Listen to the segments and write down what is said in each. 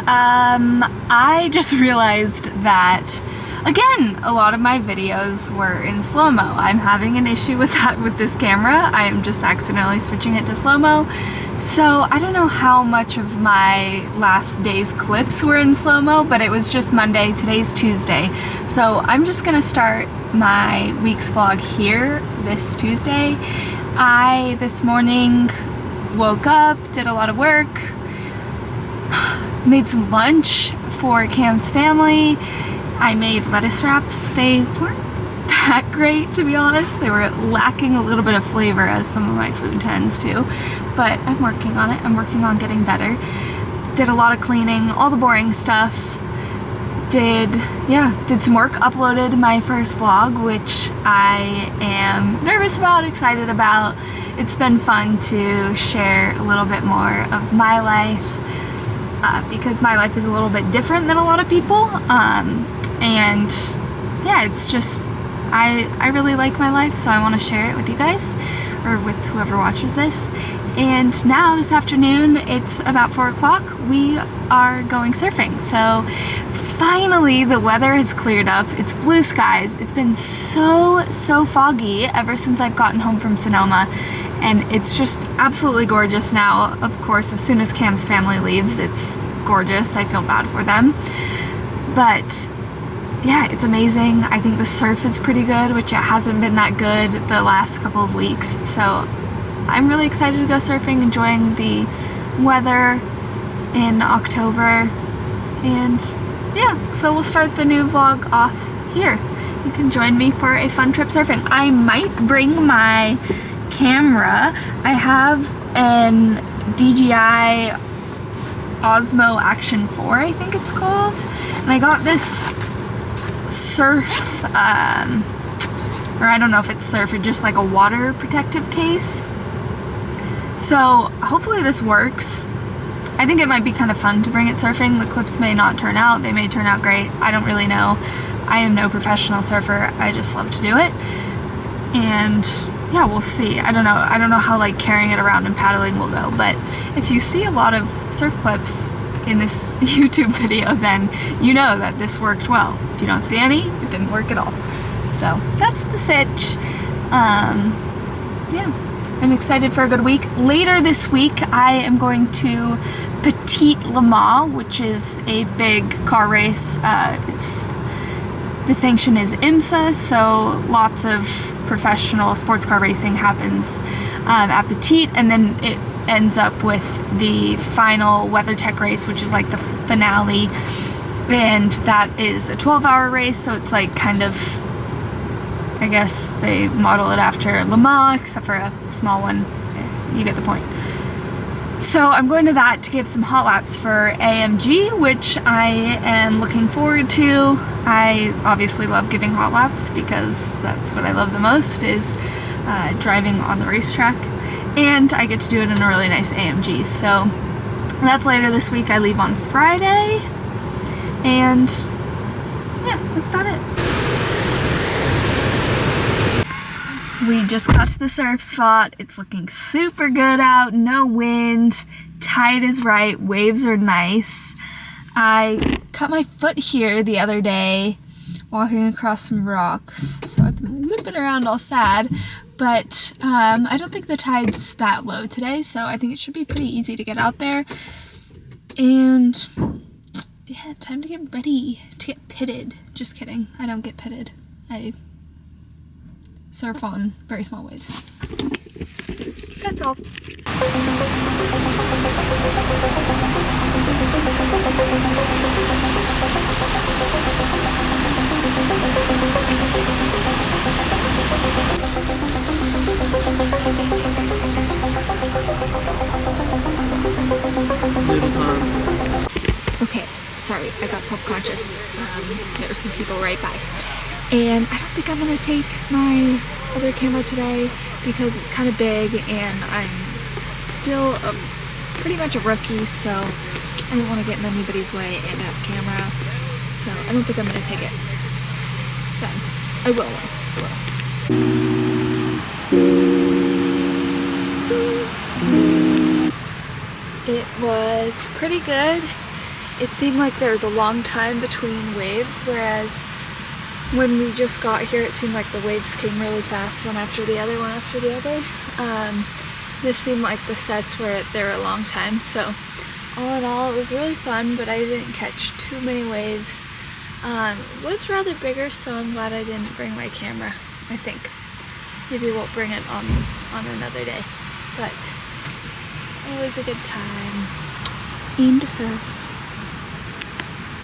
I just realized that, again, a lot of my videos were in slow-mo. I'm having an issue with that with this camera. I'm just accidentally switching it to slow-mo. So I don't know how much of my last day's clips were in slow-mo, but it was just Monday. Today's Tuesday. So I'm just gonna start my week's vlog here this Tuesday. I, this morning, woke up, did a lot of work, made some lunch for Cam's family. I made lettuce wraps. They weren't that great, to be honest. They were lacking a little bit of flavor, as some of my food tends to, but I'm working on it. I'm working on getting better. Did a lot of cleaning, all the boring stuff. Did some work, uploaded my first vlog, which I am nervous about, excited about. It's been fun to share a little bit more of my life, because my life is a little bit different than a lot of people, and yeah, it's just, I really like my life, so I want to share it with you guys, or with whoever watches this. And now, this afternoon, it's about 4 o'clock, we are going surfing. So finally the weather has cleared up, it's blue skies. It's been so foggy ever since I've gotten home from Sonoma, and it's just absolutely gorgeous now. Of course, as soon as Cam's family leaves, it's gorgeous. I feel bad for them, but yeah, it's amazing. I think the surf is pretty good, which it hasn't been that good the last couple of weeks, so I'm really excited to go surfing, enjoying the weather in October. And yeah, so we'll start the new vlog off here. You can join me for a fun trip surfing. I might bring my camera. I have an DJI Osmo Action 4, I think it's called. And I got this surf, or I don't know if it's surf or just like a water protective case. So hopefully this works. I think it might be kind of fun to bring it surfing. The clips may not turn out, they may turn out great. I don't really know. I am no professional surfer. I just love to do it. And yeah, we'll see. I don't know how like carrying it around and paddling will go, but if you see a lot of surf clips in this YouTube video, then you know that this worked well. If you don't see any, it didn't work at all. So that's the sitch. Yeah, I'm excited for a good week. Later this week, I am going to Petit LeMans, which is a big car race. The sanction is IMSA, so lots of professional sports car racing happens at Petit, and then it ends up with the final WeatherTech race, which is like the finale, and that is a 12-hour race, so it's like kind of, I guess they model it after Le Mans, except for a small one. You get the point. So I'm going to that to give some hot laps for AMG, which I am looking forward to. I obviously love giving hot laps because that's what I love the most, is driving on the racetrack. And I get to do it in a really nice AMG. So that's later this week. I leave on Friday. And yeah, that's about it. We just got to the surf spot. It's looking super good out, no wind, tide is right, waves are nice. I cut my foot here the other day walking across some rocks, so I've been limping around all sad, but I don't think the tide's that low today, so I think it should be pretty easy to get out there. And yeah, time to get ready to get pitted. Just kidding, I don't get pitted. I surf on very small waves. That's all. Okay, sorry, I got self-conscious. There were some people right by. And I don't think I'm gonna take my other camera today because it's kind of big and I'm still pretty much a rookie, so I don't want to get in anybody's way and have a camera, so I don't think I'm gonna take it. So I will. It was pretty good. it seemed like there was a long time between waves, whereas when we just got here it seemed like the waves came really fast, one after the other, one after the other. This seemed like the sets were there a long time, so all in all it was really fun, but I didn't catch too many waves. It was rather bigger, so I'm glad I didn't bring my camera, I think. Maybe we'll bring it on another day, but it was a good time. And to surf.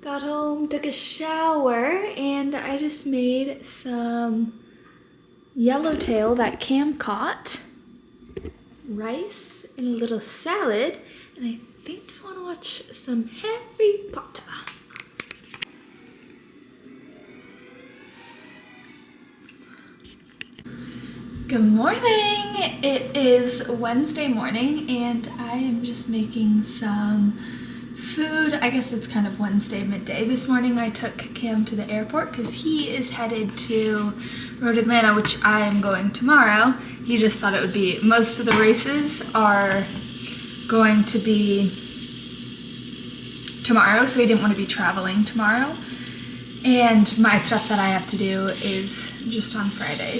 Got home, took a shower, and I just made some yellowtail that Cam caught, rice, and a little salad, and I think I want to watch some Harry Potter. Good morning! It is Wednesday morning and I am just making some food. I guess it's kind of Wednesday midday. This morning I took Cam to the airport because he is headed to Road Atlanta, which I am going tomorrow. He just thought it would be, most of the races are going to be tomorrow, so he didn't want to be traveling tomorrow. And my stuff that I have to do is just on Friday,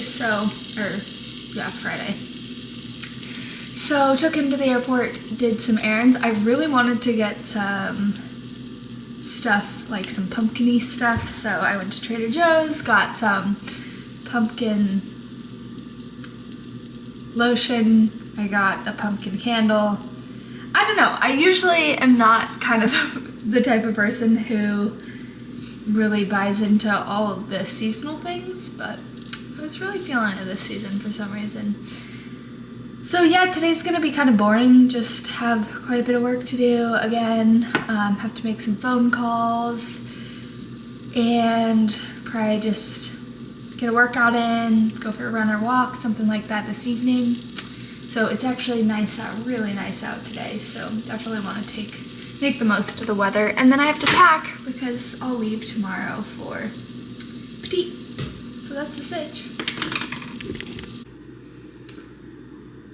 Friday. So took him to the airport, did some errands. I really wanted to get some stuff, like some pumpkin-y stuff, so I went to Trader Joe's, got some pumpkin lotion, I got a pumpkin candle. I don't know, I usually am not kind of the type of person who really buys into all of the seasonal things, but I was really feeling it this season for some reason. So yeah, today's gonna be kind of boring, just have quite a bit of work to do again, have to make some phone calls, and probably just get a workout in, go for a run or walk, something like that this evening. So it's actually nice out, really nice out today, so definitely want to make the most of the weather. And then I have to pack because I'll leave tomorrow for Petit. So that's the sitch.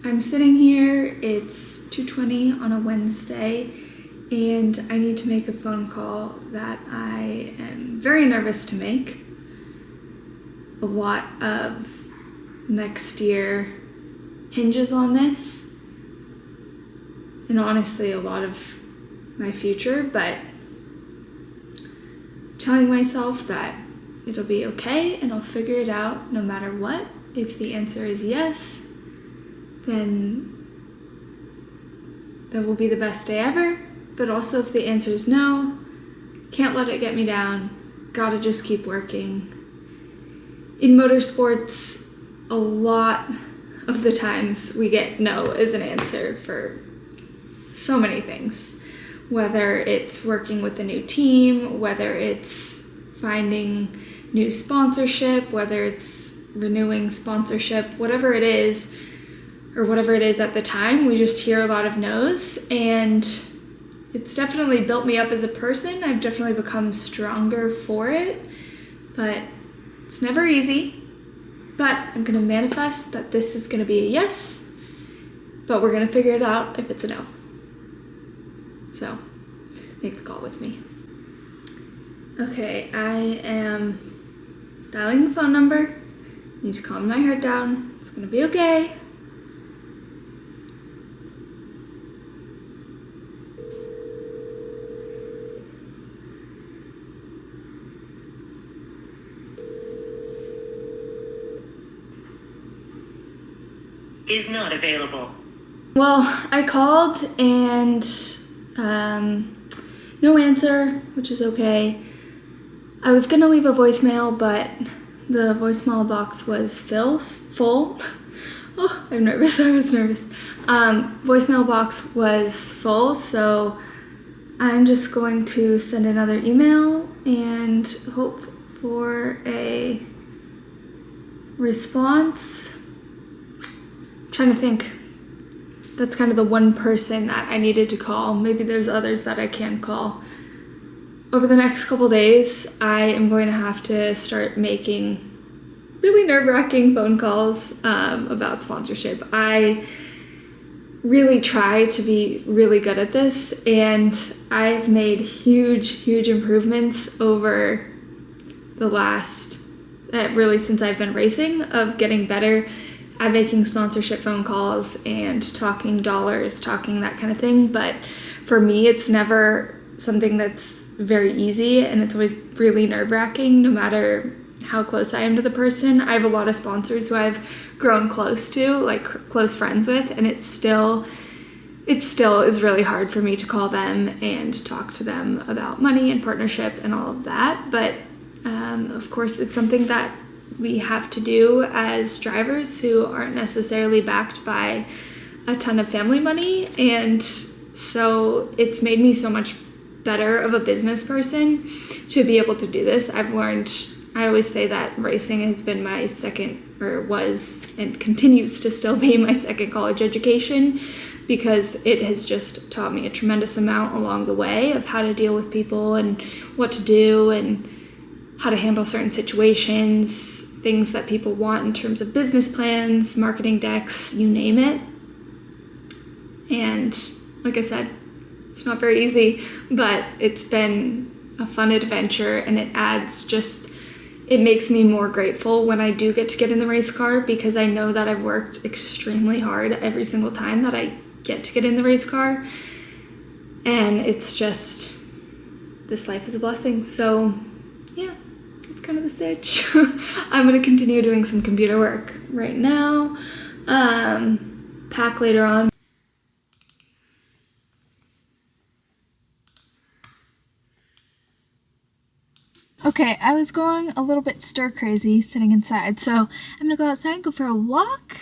I'm sitting here, it's 2:20 on a Wednesday, and I need to make a phone call that I am very nervous to make. A lot of next year hinges on this, and honestly a lot of my future, but I'm telling myself that it'll be okay and I'll figure it out no matter what. If the answer is yes, then that will be the best day ever. But also if the answer is no, can't let it get me down, gotta just keep working. In motorsports, a lot of the times we get no as an answer for so many things. Whether it's working with a new team, whether it's finding new sponsorship, whether it's renewing sponsorship, whatever it is, or whatever it is at the time, we just hear a lot of no's, and it's definitely built me up as a person. I've definitely become stronger for it, but it's never easy. But I'm gonna manifest that this is gonna be a yes, but we're gonna figure it out if it's a no. So, make the call with me. Okay, I am dialing the phone number. Need to calm my heart down. It's gonna be okay. Is not available. Well, I called and no answer, which is okay. I was gonna leave a voicemail, but the voicemail box was full. Oh, I'm nervous, I was nervous. Voicemail box was full, so I'm just going to send another email and hope for a response. Trying to think, that's kind of the one person that I needed to call. Maybe there's others that I can call. Over the next couple days, I am going to have to start making really nerve-wracking phone calls about sponsorship. I really try to be really good at this, and I've made huge improvements over the last really since I've been racing, of getting better at making sponsorship phone calls and talking dollars, talking that kind of thing. But for me, it's never something that's very easy, and it's always really nerve-wracking no matter how close I am to the person. I have a lot of sponsors who I've grown close to, like close friends with, and it still is really hard for me to call them and talk to them about money and partnership and all of that. But of course, it's something that we have to do as drivers who aren't necessarily backed by a ton of family money. And so it's made me so much better of a business person to be able to do this. I've learned, I always say that racing has been my second, or was and continues to still be my second college education, because it has just taught me a tremendous amount along the way of how to deal with people and what to do and how to handle certain situations, things that people want in terms of business plans, marketing decks, you name it. And like I said, it's not very easy, but it's been a fun adventure, and it makes me more grateful when I do get to get in the race car, because I know that I've worked extremely hard every single time that I get to get in the race car. And it's just, this life is a blessing. So yeah, that's kind of the sitch. I'm going to continue doing some computer work right now, pack later on. Okay, I was going a little bit stir crazy sitting inside, so I'm gonna go outside, go for a walk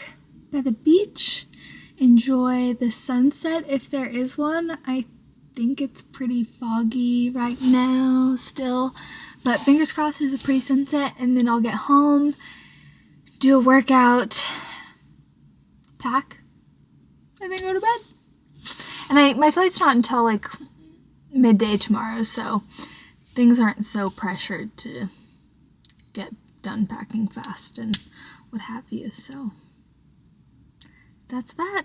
by the beach, enjoy the sunset if there is one. I think it's pretty foggy right now still, but fingers crossed there's a pretty sunset, and then I'll get home, do a workout, pack, and then go to bed. And my flight's not until like midday tomorrow, so things aren't so pressured to get done packing fast and what have you, so that's that.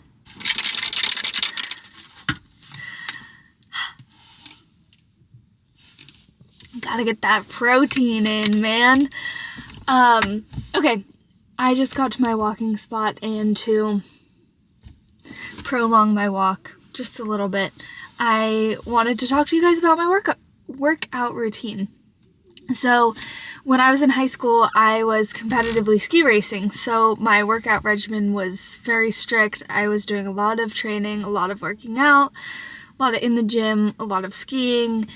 Gotta get that protein in, man. Okay, I just got to my walking spot, and to prolong my walk just a little bit, I wanted to talk to you guys about my workout routine. So when I was in high school, I was competitively ski racing, so my workout regimen was very strict. I was doing a lot of training, a lot of working out, a lot of in the gym, a lot of skiing,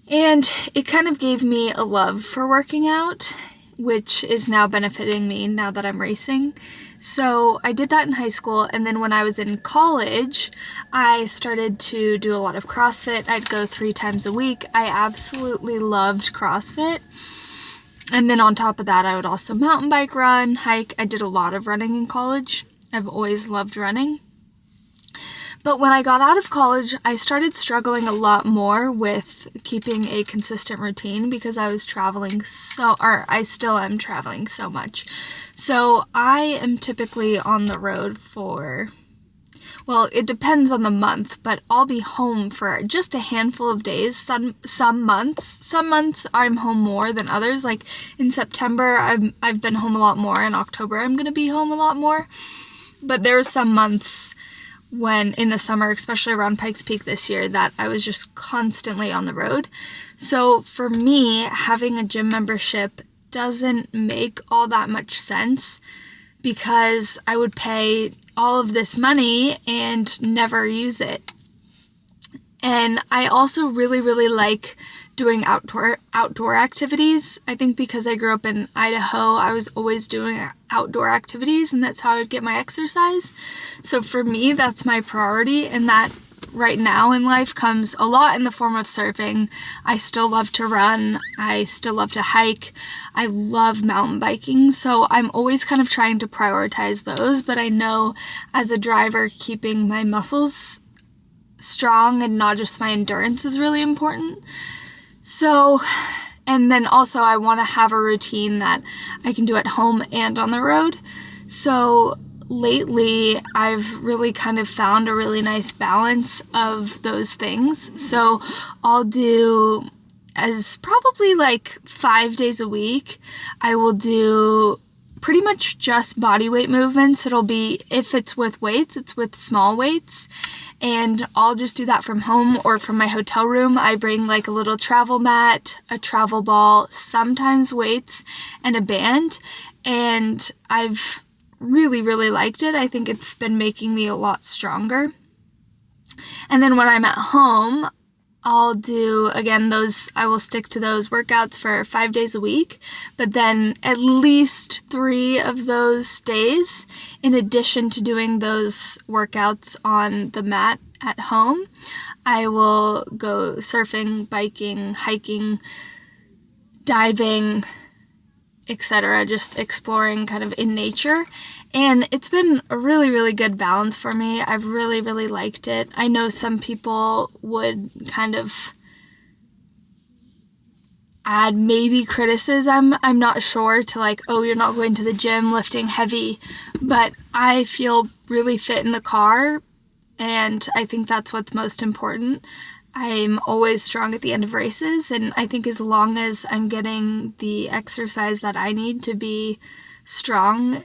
and it kind of gave me a love for working out, which is now benefiting me now that I'm racing. So I did that in high school, and then when I was in college, I started to do a lot of CrossFit. I'd go 3 times a week. I absolutely loved CrossFit. And then on top of that, I would also mountain bike, run, hike. I did a lot of running in college. I've always loved running. But when I got out of college, I started struggling a lot more with keeping a consistent routine, because I was traveling I still am traveling so much. So I am typically on the road for, well, it depends on the month, but I'll be home for just a handful of days. Some months I'm home more than others. Like in September, I've been home a lot more. In October, I'm going to be home a lot more. But there are some months when in the summer, especially around Pikes Peak this year, that I was just constantly on the road. So for me, having a gym membership doesn't make all that much sense, because I would pay all of this money and never use it. And I also really, really like doing outdoor activities. I think because I grew up in Idaho, I was always doing outdoor activities, and that's how I would get my exercise. So for me, that's my priority, and that right now in life comes a lot in the form of surfing. I still love to run. I still love to hike. I love mountain biking. So I'm always kind of trying to prioritize those, but I know as a driver, keeping my muscles strong and not just my endurance is really important. So, and then also I want to have a routine that I can do at home and on the road. So lately I've really kind of found a really nice balance of those things. So I'll do, as probably like 5 days a week, I will do pretty much just body weight movements. It'll be, if it's with weights, it's with small weights, and I'll just do that from home or from my hotel room. I bring like a little travel mat, a travel ball, sometimes weights, and a band, and I've really liked it. I think it's been making me a lot stronger. And then when I'm at home, I'll do, again, I will stick to those workouts for 5 days a week, but then at least 3 of those days, in addition to doing those workouts on the mat at home, I will go surfing, biking, hiking, diving, etc., just exploring kind of in nature. And it's been a really good balance for me. I've really liked it. I know some people would kind of add maybe criticism, I'm not sure, to like, oh, you're not going to the gym lifting heavy, but I feel really fit in the car, and I think that's what's most important. I'm always strong at the end of races, and I think as long as I'm getting the exercise that I need to be strong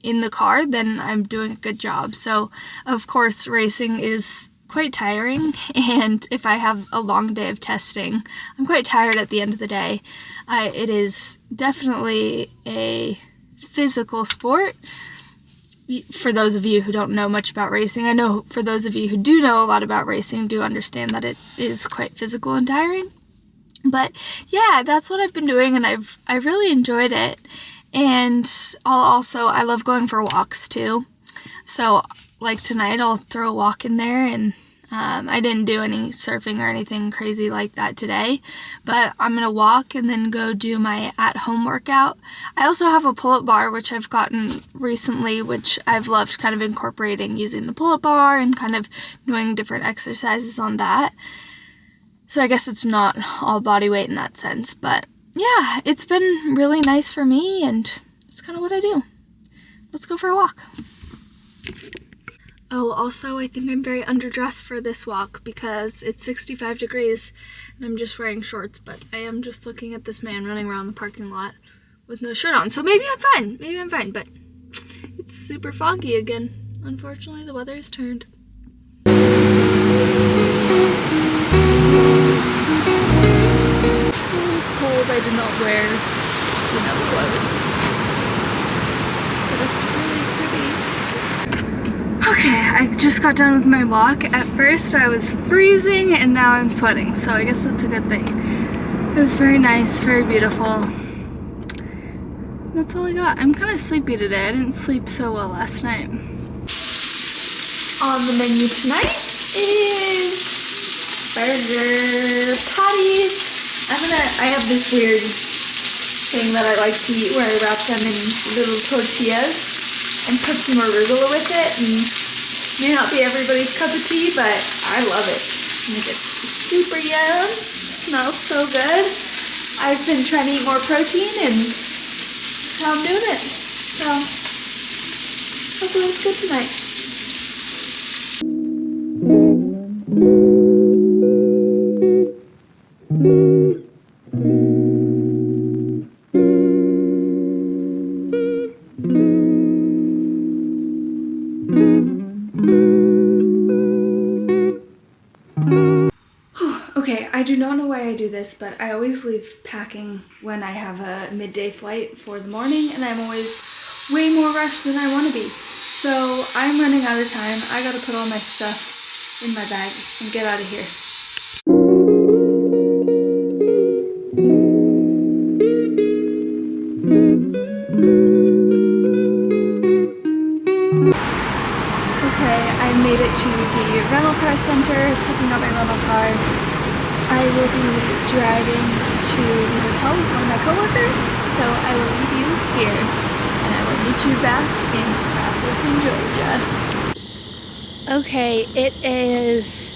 in the car, then I'm doing a good job. So, of course, racing is quite tiring, and if I have a long day of testing, I'm quite tired at the end of the day. It is definitely a physical sport. For those of you who don't know much about racing, I know for those of you who do know a lot about racing, do understand that it is quite physical and tiring. But yeah, that's what I've been doing, and I've really enjoyed it. And I love going for walks too. So like tonight, I'll throw a walk in there, and I didn't do any surfing or anything crazy like that today, but I'm gonna walk and then go do my at-home workout. I also have a pull-up bar, which I've gotten recently, which I've loved kind of incorporating, using the pull-up bar and kind of doing different exercises on that. So I guess it's not all body weight in that sense, but yeah, it's been really nice for me, and it's kind of what I do. Let's go for a walk. Oh, also, I think I'm very underdressed for this walk because it's 65 degrees and I'm just wearing shorts, but I am just looking at this man running around the parking lot with no shirt on. So maybe I'm fine, but it's super foggy again. Unfortunately, the weather has turned. Oh, it's cold. I did not wear enough clothes, but it's really pretty. Okay, I just got done with my walk. At first I was freezing and now I'm sweating, so I guess that's a good thing. It was very nice, very beautiful. That's all I got. I'm kind of sleepy today. I didn't sleep so well last night. On the menu tonight is burger patties. I have this weird thing that I like to eat where I wrap them in little tortillas and put some arugula with it, and it may not be everybody's cup of tea, but I love it. I think it's super yum, smells so good. I've been trying to eat more protein, and that's how I'm doing it. So, hopefully it's good tonight. Okay, I do not know why I do this, but I always leave packing when I have a midday flight for the morning, and I'm always way more rushed than I want to be. So I'm running out of time. I gotta put all my stuff in my bag and get out of here. Okay, I made it to the rental car center, picking up my rental car. I will be driving to the hotel with one of my coworkers, so I will leave you here, and I will meet you back in Castleton, Georgia. Okay, it is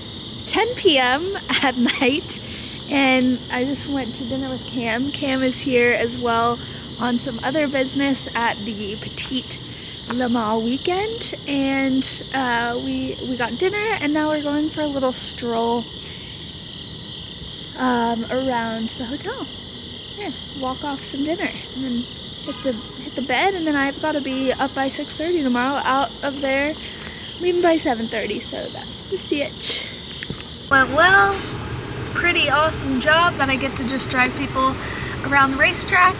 10 p.m. at night, and I just went to dinner with Cam. Cam is here as well on some other business at the Petit LeMans weekend, and we got dinner, and now we're going for a little stroll around the hotel. Yeah, walk off some dinner, and then hit the bed, and then I've got to be up by 6:30 tomorrow, out of there, leaving by 7:30. So that's the sitch. Went well. Pretty awesome job that I get to just drive people around the racetrack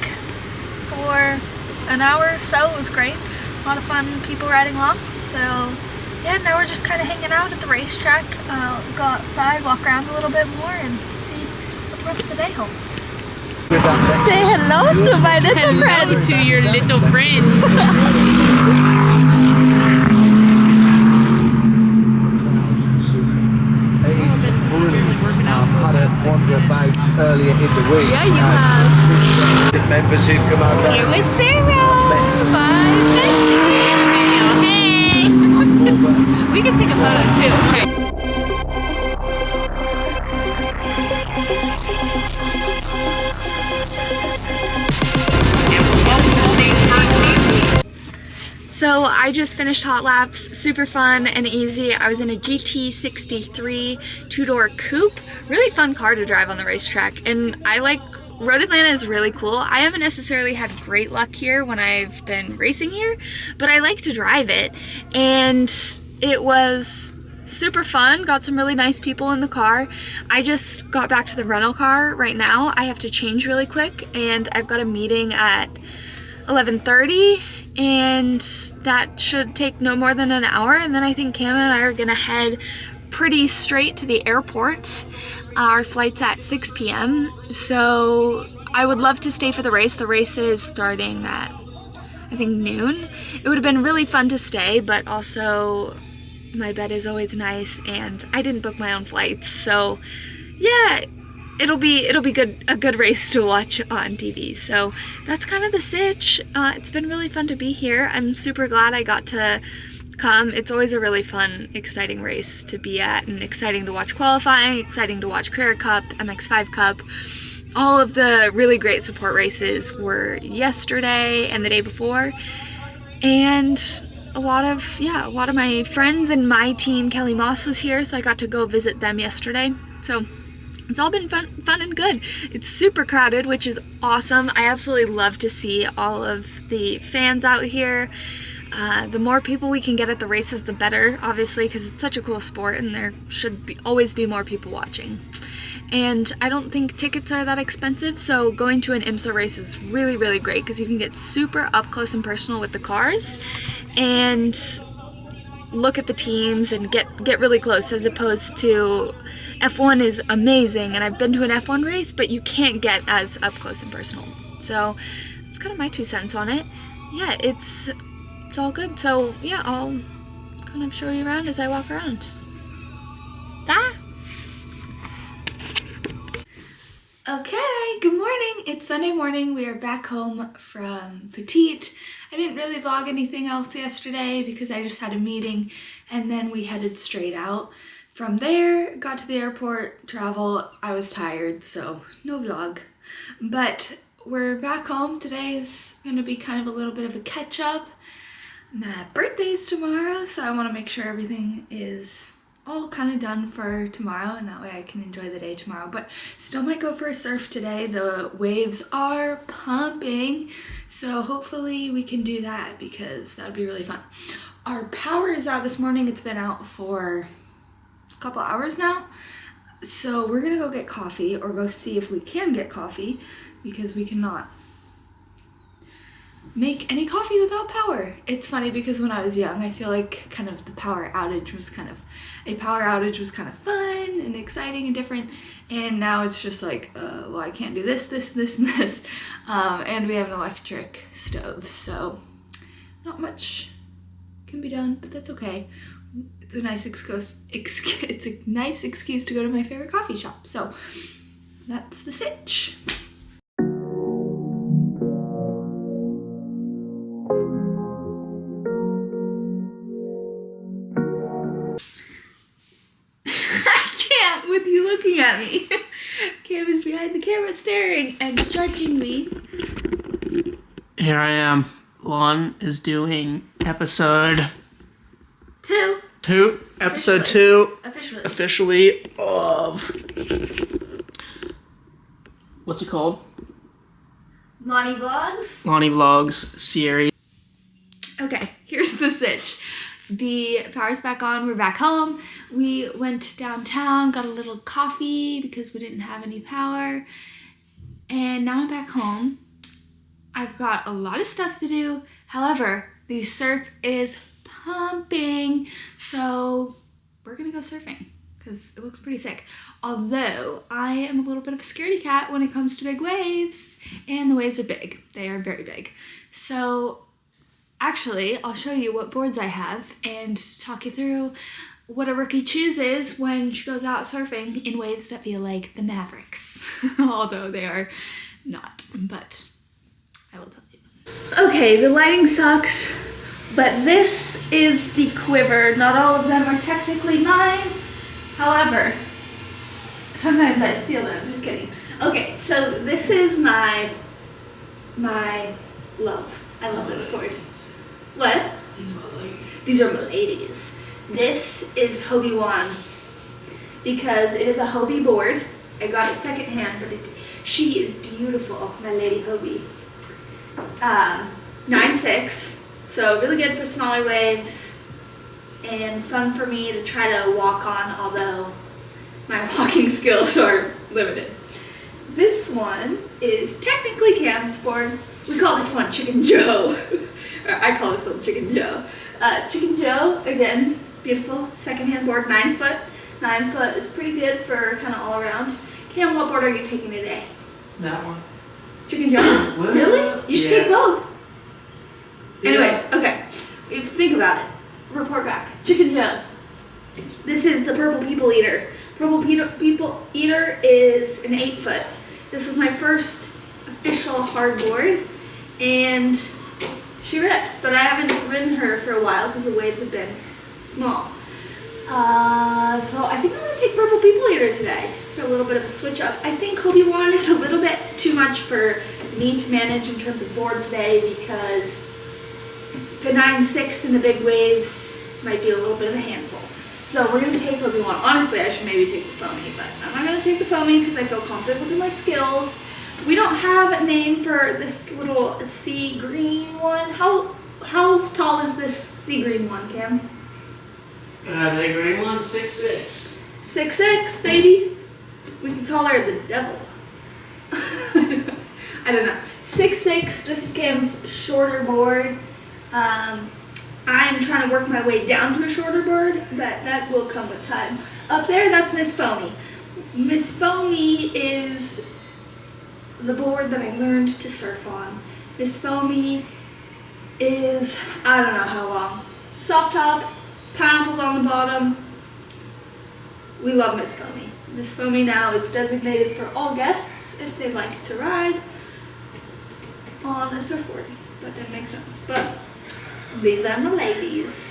for an hour or so. It was great. A lot of fun, people riding along. So yeah, now we're just kind of hanging out at the racetrack. Go outside, walk around a little bit more, and see what the rest of the day holds. Say hello to my little friends. Hello to your little friends. I've had a wander about earlier in the week. Yeah, you have. Members who come out there. Here with Sarah. Bye, Hey. We can take a photo too. So I just finished hot laps, super fun and easy. I was in a GT63 two-door coupe. Really fun car to drive on the racetrack, and Road Atlanta is really cool. I haven't necessarily had great luck here when I've been racing here, but I like to drive it, and it was super fun. Got some really nice people in the car. I just got back to the rental car right now. I have to change really quick, and I've got a meeting at 11:30, and that should take no more than an hour, and then I think Cam and I are gonna head pretty straight to the airport. Our flight's at 6 p.m. so I would love to stay for the race. The race is starting at, I think, noon. It would have been really fun to stay, but also my bed is always nice, and I didn't book my own flights, so yeah, it'll be a good race to watch on TV. So that's kind of the sitch. It's been really fun to be here. I'm super glad I got to come. It's always a really fun, exciting race to be at, and exciting to watch qualifying, exciting to watch Carrera Cup, MX5 Cup. All of the really great support races were yesterday and the day before, and a lot of my friends and my team, Kelly Moss, was here, so I got to go visit them yesterday. So it's all been fun and good. It's super crowded, which is awesome. I absolutely love to see all of the fans out here. The more people we can get at the races, the better, obviously, because it's such a cool sport, and there should always be more people watching. And I don't think tickets are that expensive, so going to an IMSA race is really, really great, because you can get super up close and personal with the cars and look at the teams and get really close, as opposed to F1 is amazing, and I've been to an F1 race, but you can't get as up close and personal. So it's kind of my 2 cents on it. Yeah, it's all good. So yeah, I'll kind of show you around as I walk around. Okay, good morning. It's Sunday morning. We are back home from Petit. I didn't really vlog anything else yesterday because I just had a meeting, and then we headed straight out. From there, got to the airport, travel. I was tired, so no vlog. But we're back home. Today is gonna be kind of a little bit of a catch up. My birthday's tomorrow, so I wanna make sure everything is all kind of done for tomorrow, and that way I can enjoy the day tomorrow. But still might go for a surf today. The waves are pumping, so hopefully we can do that, because that would be really fun. Our power is out this morning. It's been out for a couple hours now, so we're gonna go get coffee, or go see if we can get coffee, because we cannot make any coffee without power. It's funny because when I was young, I feel like kind of the power outage was kind of fun and exciting and different, and now it's just like, well, I can't do this, and this, and we have an electric stove, so not much can be done, but that's okay. It's a nice excuse to go to my favorite coffee shop, so that's the sitch. With you looking at me. Cam is behind the camera staring and judging me. Here I am. Lon is doing episode Two. Episode 2. Officially. Officially of... What's it called? Lonnie Vlogs. Lonnie Vlogs series. Okay, here's the sitch. The power's back on, we're back home. We went downtown, got a little coffee because we didn't have any power. And now I'm back home. I've got a lot of stuff to do. However, the surf is pumping. So we're gonna go surfing because it looks pretty sick. Although I am a little bit of a scaredy cat when it comes to big waves, and the waves are big. They are very big. So actually, I'll show you what boards I have and talk you through what a rookie chooses when she goes out surfing in waves that feel like the Mavericks. Although they are not, but I will tell you. Okay, the lighting sucks, but this is the quiver. Not all of them are technically mine. However, sometimes I steal them, just kidding. Okay, so this is my love. I love this board. What? These are my ladies. These are my ladies. This is Hobie 1 because it is a Hobie board. I got it secondhand, but she is beautiful, my lady Hobie. 9.6, so really good for smaller waves and fun for me to try to walk on, although my walking skills are limited. This one is technically Cam's board. We call this one Chicken Joe. Or I call this one Chicken Joe. Chicken Joe, again, beautiful secondhand board, 9 foot. 9 foot is pretty good for kind of all around. Cam, what board are you taking today? That one. Chicken Joe? Really? You should take both. Yeah. Anyways, okay. If you think about it, report back. Chicken Joe. This is the Purple People Eater. Purple People Eater is an 8 foot. This was my first official hard board, and she rips, but I haven't ridden her for a while because the waves have been small. So I think I'm going to take Purple People Eater today for a little bit of a switch up. I think Hobie 1 is a little bit too much for me to manage in terms of board today because the 9.6 and the big waves might be a little bit of a handful. So we're going to take Hobie 1. Honestly, I should maybe take the foamy, but I'm not going to take the foamy because I feel confident within my skills. We don't have a name for this little sea green one. How tall is this sea green one, Cam? The green one, 6'6". 6'6", baby. We could call her the devil. I don't know. 6'6". This is Cam's shorter board. I'm trying to work my way down to a shorter board, but that will come with time. Up there, that's Miss Foamy. Miss Foamy is the board that I learned to surf on. Miss Foamy is, I don't know how long. Soft top, pineapples on the bottom. We love Miss Foamy. Miss Foamy now is designated for all guests if they'd like to ride on a surfboard. That didn't make sense, but these are my ladies.